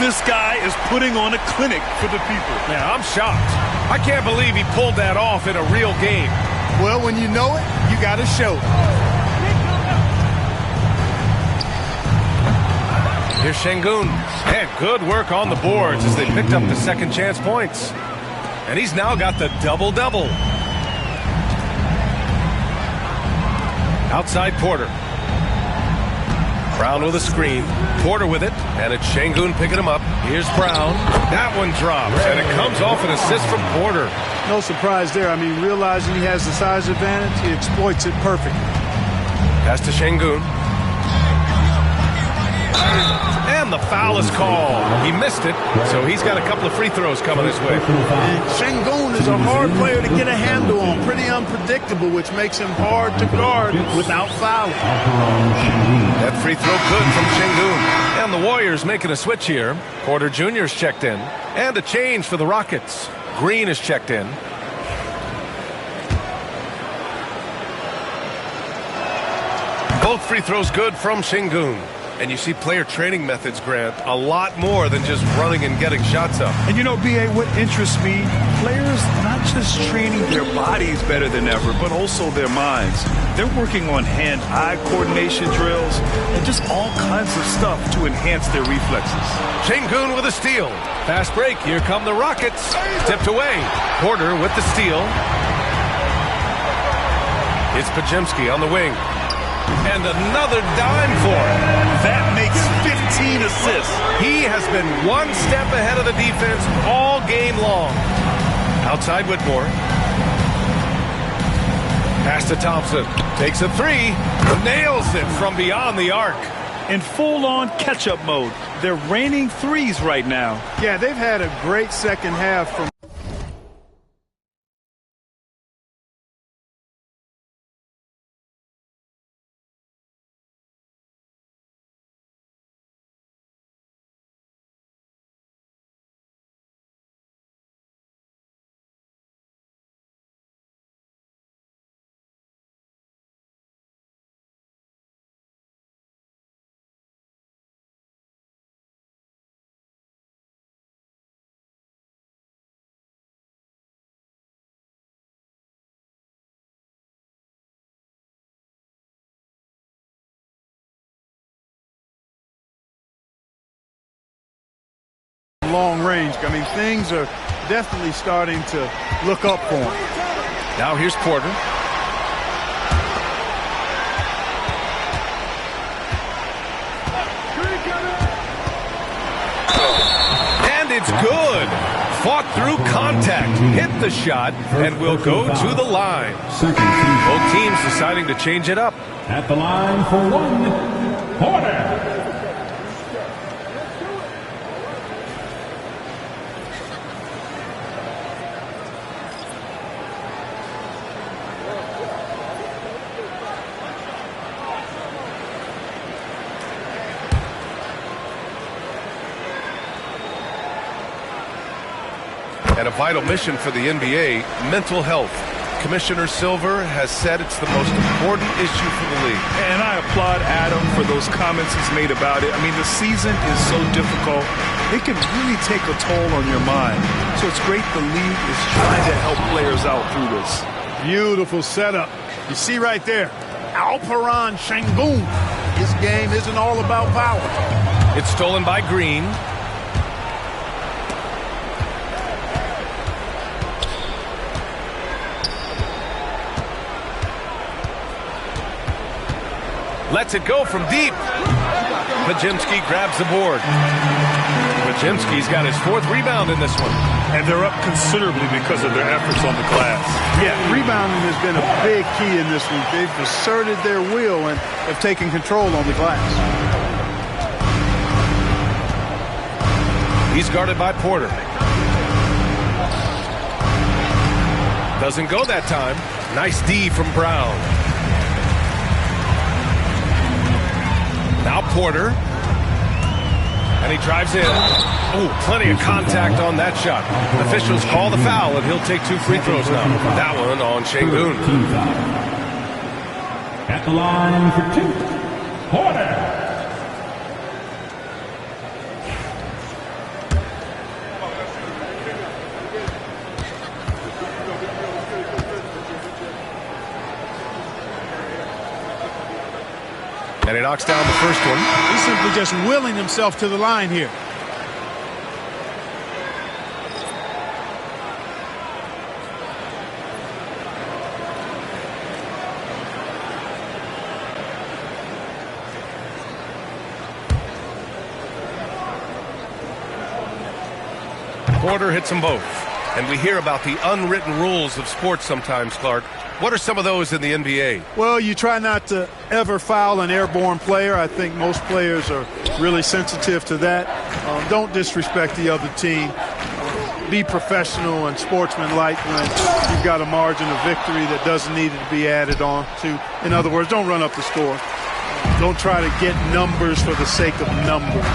This guy is putting on a clinic for the people. Yeah, I'm shocked. I can't believe he pulled that off in a real game. Well, when you know it, you got to show it. Here's Şengün. And good work on the boards as they picked up the second chance points. And he's now got the double-double. Outside Porter. Brown with a screen. Porter with it. And it's Şengün picking him up. Here's Brown. That one drops. And it comes off an assist from Porter. No surprise there. I mean, realizing he has the size advantage, he exploits it perfectly. Pass to Şengün. And the foul is called. He missed it, so he's got a couple of free throws coming his way. And Sengun is a hard player to get a handle on. Pretty unpredictable, which makes him hard to guard without fouling. That free throw good from Sengun. And the Warriors making a switch here. Porter Jr.'s checked in. And a change for the Rockets. Green is checked in. Both free throws good from Sengun. And you see player training methods, Grant, a lot more than just running and getting shots up. And you know, B.A., what interests me, players not just training their bodies better than ever, but also their minds. They're working on hand-eye coordination drills and just all kinds of stuff to enhance their reflexes. Sengun with a steal. Fast break. Here come the Rockets. Tipped away. Porter with the steal. It's Podziemski on the wing. And another dime for him. That makes 15 assists. He has been one step ahead of the defense all game long. Outside Whitmore. Pass to Thompson. Takes a three. Nails it from beyond the arc. In full-on catch-up mode. They're raining threes right now. Yeah, they've had a great second half from long range. I mean, things are definitely starting to look up for him. Now here's Porter. And it's good. Fought through contact, hit the shot, and will go to the line. Both teams deciding to change it up. At the line for one, Porter. And a vital mission for the NBA, mental health. Commissioner Silver has said it's the most important issue for the league. And I applaud Adam for those comments he's made about it. I mean, the season is so difficult. It can really take a toll on your mind. So it's great the league is trying to help players out through this. Beautiful setup. You see right there, Alperen Sengun. His game isn't all about power. It's stolen by Green. Lets it go from deep. Podziemski grabs the board. Podziemski's got his fourth rebound in this one. And they're up considerably because of their efforts on the glass. Yeah, rebounding has been a big key in this one. They've asserted their will and have taken control on the glass. He's guarded by Porter. Doesn't go that time. Nice D from Brown. Now Porter. And he drives in. Oh, plenty of contact on that shot. Officials call the foul, and he'll take two free throws now. That one on Sengun. At the line for two, Porter. And he knocks down the first one. He's simply just willing himself to the line here. Porter hits them both. And we hear about the unwritten rules of sports sometimes, Clark. What are some of those in the NBA? Well, you try not to ever foul an airborne player. I think most players are really sensitive to that. Don't disrespect the other team. Be professional and sportsmanlike when you've got a margin of victory that doesn't need to be added on to. In other words, don't run up the score. Don't try to get numbers for the sake of numbers.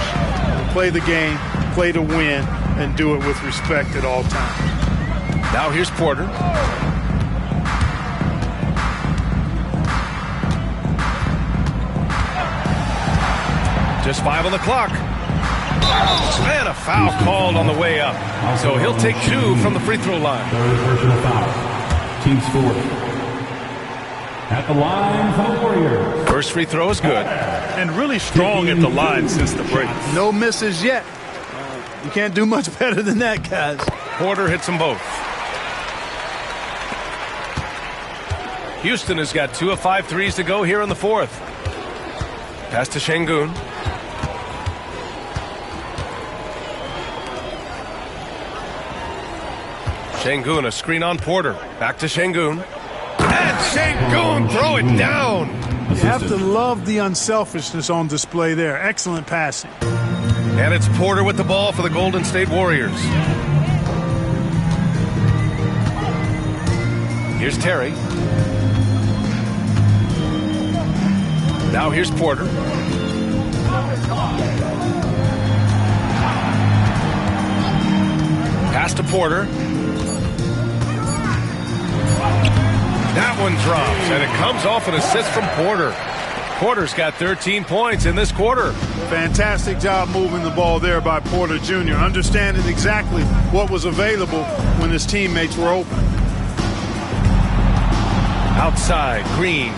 Play the game, play to win, and do it with respect at all times. Now here's Porter. Just 5 on the clock. And a foul called on the way up. So he'll take 2 from the free throw line. Third personal foul. Team scored. At the line for the Warriors. First free throw is good. And really strong at the line since the break. No misses yet. You can't do much better than that, guys. Porter hits them both. Houston has got 2 of 5 threes to go here in the fourth. Pass to Şengün. Şengün, a screen on Porter. Back to Şengün. And Şengün throw it down. You have to love the unselfishness on display there. Excellent passing. And it's Porter with the ball for the Golden State Warriors. Here's Terry. Now here's Porter. Pass to Porter. That one drops, and it comes off an assist from Porter. Porter's got 13 points in this quarter. Fantastic job moving the ball there by Porter Jr., understanding exactly what was available when his teammates were open. Outside, Green.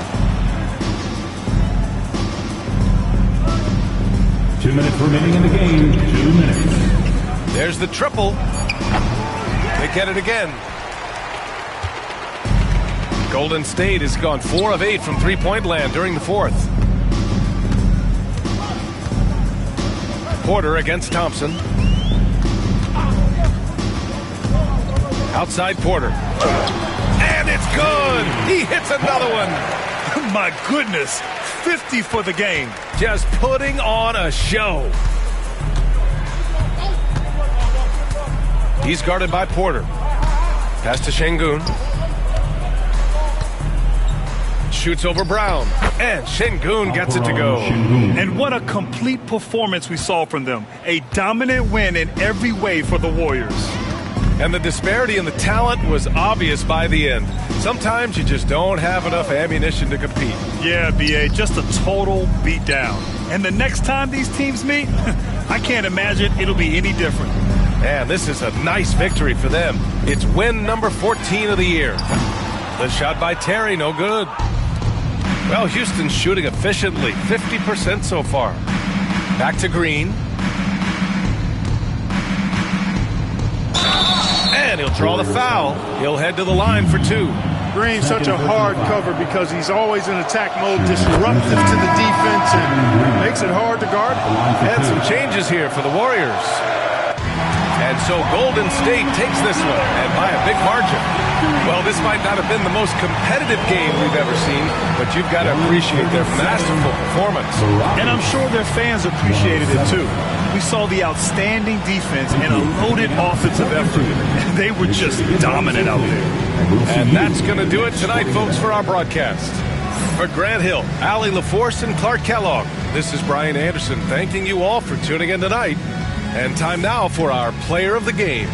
2 minutes remaining in the game. 2 minutes. There's the triple. They get it again. Golden State has gone 4 of 8 from three-point land during the fourth. Porter against Thompson. Outside Porter. And it's good. He hits another one. My goodness. 50 for the game. Just putting on a show. He's guarded by Porter. Pass to Şengün. Shoots over Brown. And Şengün gets it to go. And what a complete performance we saw from them. A dominant win in every way for the Warriors. And the disparity in the talent was obvious by the end. Sometimes you just don't have enough ammunition to compete. Yeah, B.A., just a total beatdown. And the next time these teams meet, I can't imagine it'll be any different. And this is a nice victory for them. It's win number 14 of the year. The shot by Terry, no good. Well, Houston's shooting efficiently, 50% so far. Back to Green. And he'll draw the foul. He'll head to the line for 2. Green's such a hard cover because he's always in attack mode, disruptive to the defense, and makes it hard to guard. And some changes here for the Warriors. And so Golden State takes this one, and by a big margin. Well, this might not have been the most competitive game we've ever seen, but you've got to appreciate their masterful performance. And I'm sure their fans appreciated it too. We saw the outstanding defense and a loaded offensive effort. They were just dominant out there. And that's going to do it tonight, folks, for our broadcast. For Grant Hill, Allie LaForce, and Clark Kellogg, this is Brian Anderson thanking you all for tuning in tonight. And time now for our player of the game.